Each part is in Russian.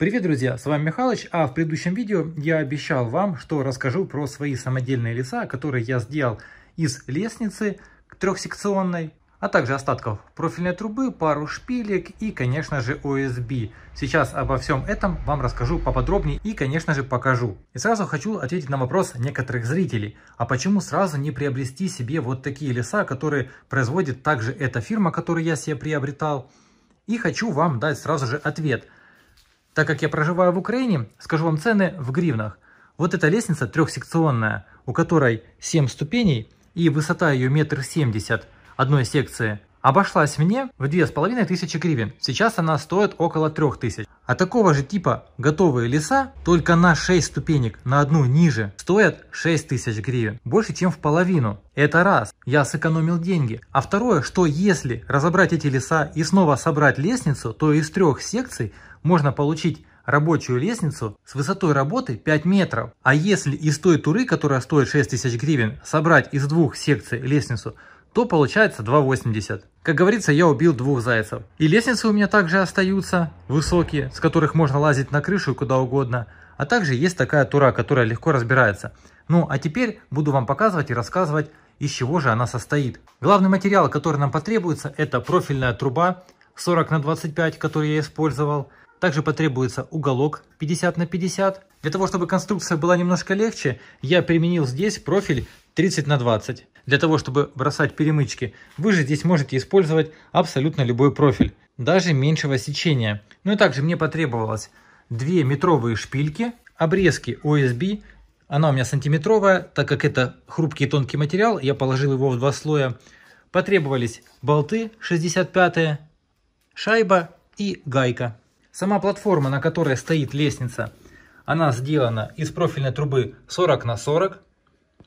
Привет, друзья, с вами Михалыч, а в предыдущем видео я обещал вам, что расскажу про свои самодельные леса, которые я сделал из лестницы трехсекционной, а также остатков профильной трубы, пару шпилек и, конечно же, OSB. Сейчас обо всем этом вам расскажу поподробнее и, конечно же, покажу. И сразу хочу ответить на вопрос некоторых зрителей, а почему сразу не приобрести себе вот такие леса, которые производит также эта фирма, которую я себе приобретал. И хочу вам дать сразу же ответ. Так как я проживаю в Украине, скажу вам цены в гривнах. Вот эта лестница трехсекционная, у которой 7 ступеней и высота ее 1,70 м одной секции, обошлась мне в 2500 гривен. Сейчас она стоит около 3000. А такого же типа готовые леса, только на 6 ступенек, на одну ниже, стоят 6000 гривен. Больше, чем в половину. Это раз, я сэкономил деньги. А второе, что если разобрать эти леса и снова собрать лестницу, то из 3 секций можно получить рабочую лестницу с высотой работы 5 метров. А если из той туры, которая стоит 6000 гривен, собрать из 2 секций лестницу, то получается 2,80. Как говорится, я убил 2 зайцев. И лестницы у меня также остаются высокие, с которых можно лазить на крышу и куда угодно. А также есть такая тура, которая легко разбирается. Ну а теперь буду вам показывать и рассказывать, из чего же она состоит. Главный материал, который нам потребуется, это профильная труба 40 на 25, которую я использовал. Также потребуется уголок 50 на 50. Для того, чтобы конструкция была немножко легче, я применил здесь профиль 30 на 20. Для того, чтобы бросать перемычки, вы же здесь можете использовать абсолютно любой профиль, даже меньшего сечения. Ну и также мне потребовалось 2 метровые шпильки, обрезки OSB. Она у меня сантиметровая, так как это хрупкий и тонкий материал, я положил его в 2 слоя. Потребовались болты 65-е, шайба и гайка. Сама платформа, на которой стоит лестница, она сделана из профильной трубы 40 на 40.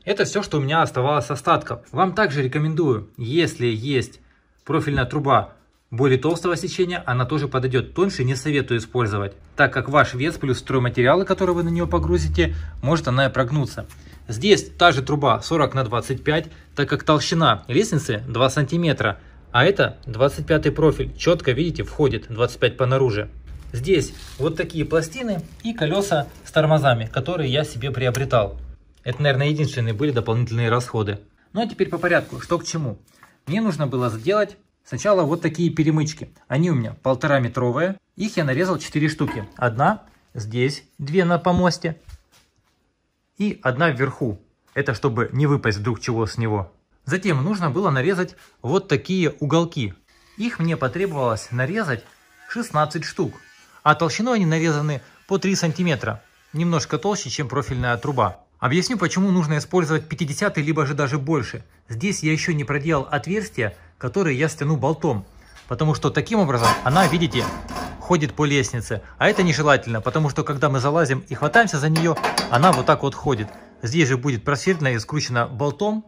Это все, что у меня оставалось остатков. Вам также рекомендую, если есть профильная труба более толстого сечения, она тоже подойдет. Тоньше не советую использовать, так как ваш вес плюс стройматериалы, которые вы на нее погрузите, может она и прогнуться. Здесь та же труба 40 на 25, так как толщина лестницы 2 сантиметра, а это 25 профиль. Четко, видите, входит 25 по наружу. Здесь вот такие пластины и колеса с тормозами, которые я себе приобретал. Это, наверное, единственные были дополнительные расходы. Ну а теперь по порядку, что к чему. Мне нужно было сделать сначала вот такие перемычки. Они у меня 1,5 метровые. Их я нарезал 4 штуки. Одна здесь, 2 на помосте и 1 вверху. Это чтобы не выпасть вдруг чего с него. Затем нужно было нарезать вот такие уголки. Их мне потребовалось нарезать 16 штук. А толщиной они нарезаны по 3 сантиметра. Немножко толще, чем профильная труба. Объясню, почему нужно использовать 50 либо же даже больше. Здесь я еще не проделал отверстия, которые я стяну болтом. Потому что таким образом она, видите, ходит по лестнице. А это нежелательно, потому что когда мы залазим и хватаемся за нее, она вот так вот ходит. Здесь же будет просверлена и скручена болтом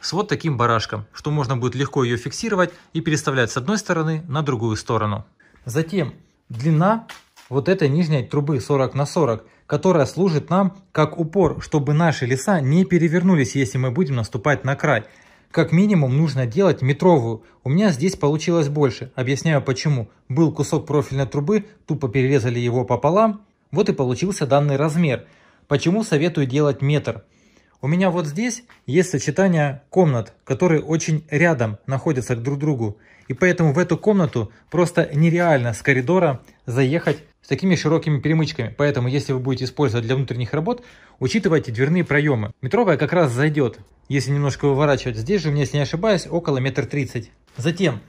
с вот таким барашком, что можно будет легко ее фиксировать и переставлять с одной стороны на другую сторону. Затем длина вот этой нижней трубы 40 на 40, которая служит нам как упор, чтобы наши леса не перевернулись, если мы будем наступать на край. Как минимум нужно делать метровую. У меня здесь получилось больше. Объясняю почему. Был кусок профильной трубы, тупо перерезали его пополам. Вот и получился данный размер. Почему советую делать метр? У меня вот здесь есть сочетание комнат, которые очень рядом находятся друг к другу. И поэтому в эту комнату просто нереально с коридора заехать с такими широкими перемычками. Поэтому, если вы будете использовать для внутренних работ, учитывайте дверные проемы. Метровая как раз зайдет, если немножко выворачивать. Здесь же у меня, если не ошибаюсь, около 1,30 м. Затем,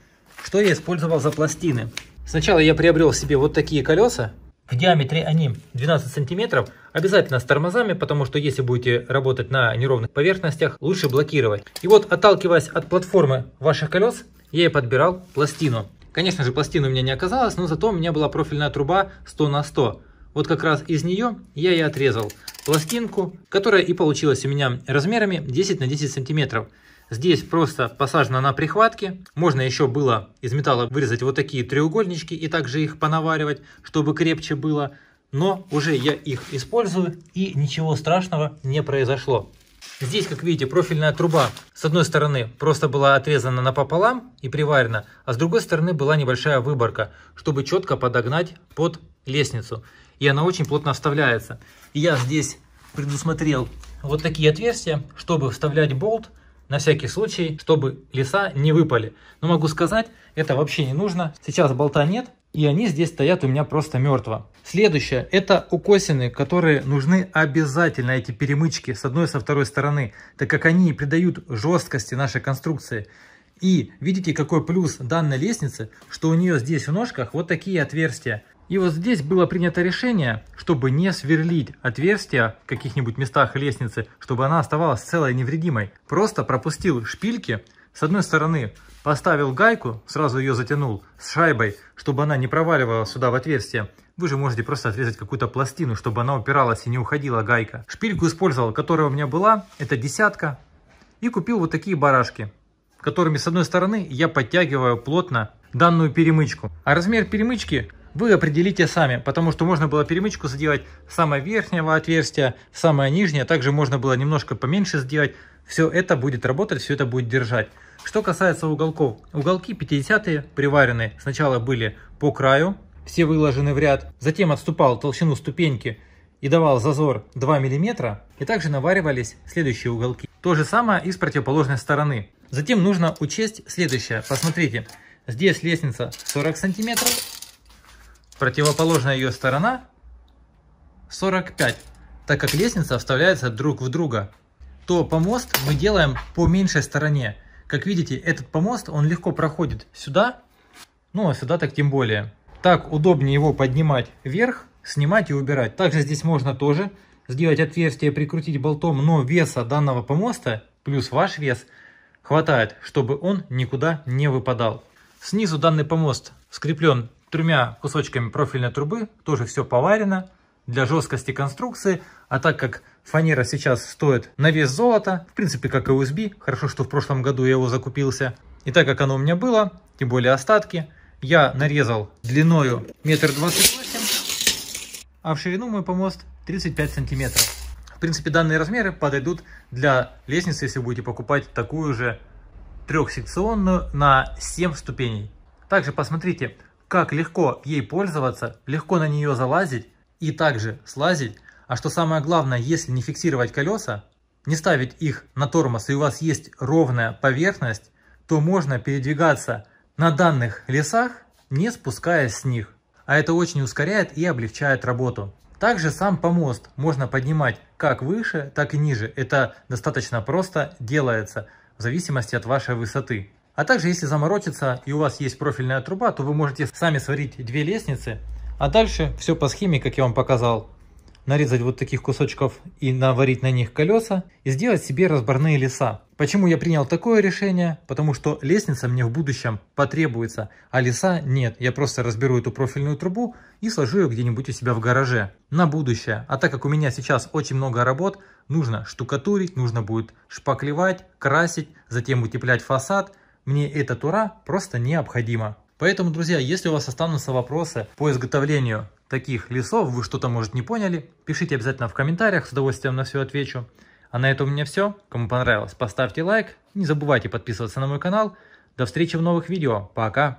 что я использовал за пластины? Сначала я приобрел себе вот такие колеса. В диаметре они 12 сантиметров. Обязательно с тормозами, потому что если будете работать на неровных поверхностях, лучше блокировать. И вот, отталкиваясь от платформы ваших колес, я и подбирал пластину. Конечно же, пластины у меня не оказалось, но зато у меня была профильная труба 100 на 100. Вот как раз из нее я и отрезал пластинку, которая и получилась у меня размерами 10 на 10 сантиметров. Здесь просто посажена на прихватке. Можно еще было из металла вырезать вот такие треугольнички и также их понаваривать, чтобы крепче было. Но уже я их использую и ничего страшного не произошло. Здесь, как видите, профильная труба с одной стороны просто была отрезана напополам и приварена, а с другой стороны была небольшая выборка, чтобы четко подогнать под лестницу. И она очень плотно вставляется. И я здесь предусмотрел вот такие отверстия, чтобы вставлять болт на всякий случай, чтобы леса не выпали. Но могу сказать, это вообще не нужно. Сейчас болта нет, и они здесь стоят у меня просто мертво. Следующее, это укосины, которые нужны обязательно, эти перемычки с одной и со второй стороны, так как они придают жесткости нашей конструкции. И видите, какой плюс данной лестницы, что у нее здесь в ножках вот такие отверстия. И вот здесь было принято решение, чтобы не сверлить отверстия в каких-нибудь местах лестницы, чтобы она оставалась целой и невредимой. Просто пропустил шпильки, с одной стороны поставил гайку, сразу ее затянул с шайбой, чтобы она не проваливалась сюда в отверстие. Вы же можете просто отрезать какую-то пластину, чтобы она упиралась и не уходила гайка. Шпильку использовал, которая у меня была, это 10. И купил вот такие барашки, которыми с одной стороны я подтягиваю плотно данную перемычку. А размер перемычки вы определите сами, потому что можно было перемычку сделать с самого верхнего отверстия, в самое нижнее. Также можно было немножко поменьше сделать. Все это будет работать, все это будет держать. Что касается уголков. Уголки 50-е приваренные. Сначала были по краю, все выложены в ряд. Затем отступал толщину ступеньки и давал зазор 2 мм. И также наваривались следующие уголки. То же самое и с противоположной стороны. Затем нужно учесть следующее. Посмотрите, здесь лестница 40 сантиметров. Противоположная ее сторона 45, так как лестница вставляется друг в друга, то помост мы делаем по меньшей стороне. Как видите, этот помост, он легко проходит сюда, ну а сюда так тем более. Так удобнее его поднимать вверх, снимать и убирать. Также здесь можно тоже сделать отверстие, прикрутить болтом, но веса данного помоста плюс ваш вес хватает, чтобы он никуда не выпадал. Снизу данный помост скреплен 3 кусочками профильной трубы, тоже все поварено для жесткости конструкции. А так как фанера сейчас стоит на вес золота, в принципе как и USB, хорошо, что в прошлом году я его закупился. И так как оно у меня было, тем более остатки, я нарезал длиною 1,28 м, а в ширину мой помост 35 сантиметров. В принципе данные размеры подойдут для лестницы, если будете покупать такую же трехсекционную на 7 ступеней. Также посмотрите, как легко ей пользоваться, легко на нее залазить и также слазить. А что самое главное, если не фиксировать колеса, не ставить их на тормоз и у вас есть ровная поверхность, то можно передвигаться на данных лесах, не спускаясь с них. А это очень ускоряет и облегчает работу. Также сам помост можно поднимать как выше, так и ниже. Это достаточно просто делается в зависимости от вашей высоты. А также, если заморочиться и у вас есть профильная труба, то вы можете сами сварить 2 лестницы, а дальше все по схеме, как я вам показал. Нарезать вот таких кусочков и наварить на них колеса и сделать себе разборные леса. Почему я принял такое решение? Потому что лестница мне в будущем потребуется, а леса нет. Я просто разберу эту профильную трубу и сложу ее где-нибудь у себя в гараже на будущее. А так как у меня сейчас очень много работ, нужно штукатурить, нужно будет шпаклевать, красить, затем утеплять фасад. Мне эта тура просто необходима. Поэтому, друзья, если у вас останутся вопросы по изготовлению таких лесов, вы что-то, может, не поняли, пишите обязательно в комментариях, с удовольствием на все отвечу. А на этом у меня все. Кому понравилось, поставьте лайк. Не забывайте подписываться на мой канал. До встречи в новых видео. Пока!